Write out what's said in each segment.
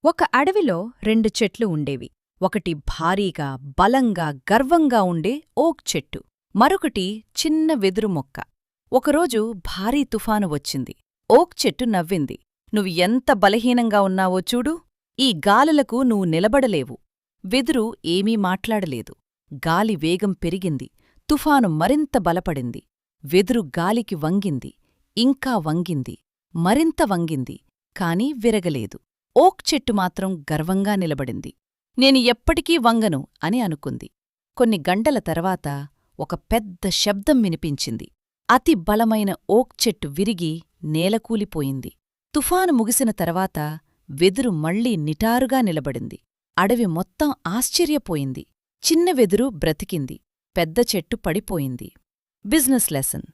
ఒక అడవిలో రెండు చెట్లు ఉండేవి. ఒకటి భారీగా, బలంగా, గర్వంగా ఉండే ఓక్ చెట్టు. మరొకటి చిన్న వెదురు మొక్క. ఒకరోజు భారీ తుఫాను వచ్చింది. ఓక్ చెట్టు నవ్వింది. నువ్వు ఎంత బలహీనంగా ఉన్నావో చూడు. ఈ గాలులకు నువ్వు నిలబడలేవు. వెదురు ఏమీ మాట్లాడలేదు. గాలి వేగం పెరిగింది. తుఫాను మరింత బలపడింది. వెదురు గాలికి వంగింది. ఇంకా వంగింది. మరింత వంగింది. కాని విరగలేదు. ఓక్ చెట్టు మాత్రం గర్వంగా నిలబడింది. నేను ఎప్పటికీ వంగను అని అనుకుంది. కొన్ని గంటల తర్వాత ఒక పెద్ద శబ్దం వినిపించింది. అతి బలమైన ఓక్ చెట్టు విరిగి నేలకూలిపోయింది. తుఫాను ముగిసిన తర్వాత వెదురు మళ్లీ నిటారుగా నిలబడింది. అడవి మొత్తం ఆశ్చర్యపోయింది. చిన్న వెదురు బ్రతికింది. పెద్ద చెట్టు పడిపోయింది. Business lesson.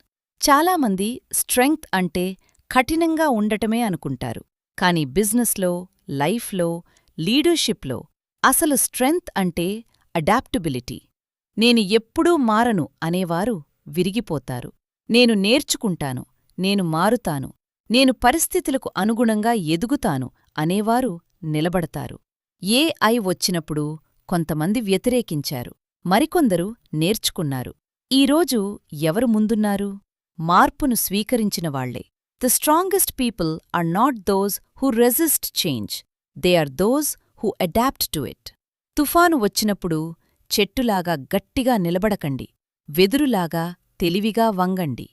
చాలామంది స్ట్రెంగ్త్ అంటే కఠినంగా ఉండటమే అనుకుంటారు. కాని బిజినెస్లో, లైఫ్లో, లీడర్షిప్లో అసలు స్ట్రెంగ్త్ అంటే అడాప్టబిలిటీ. నేను ఎప్పుడూ మారను అనేవారు విరిగిపోతారు. నేను నేర్చుకుంటాను, నేను మారుతాను, నేను పరిస్థితులకు అనుగుణంగా ఎదుగుతాను అనేవారు నిలబడతారు. ఏఐ వచ్చినప్పుడు కొంతమంది వ్యతిరేకించారు. మరికొందరు నేర్చుకున్నారు. ఈరోజు ఎవరు ముందున్నారు? మార్పును స్వీకరించినవాళ్లే. The strongest people are not those who resist change. They are those who adapt to it. తుఫాను వచ్చినప్పుడు చెట్టులాగా గట్టిగా నిలబడకండి. వెదురులాగా తెలివిగా వంగండి.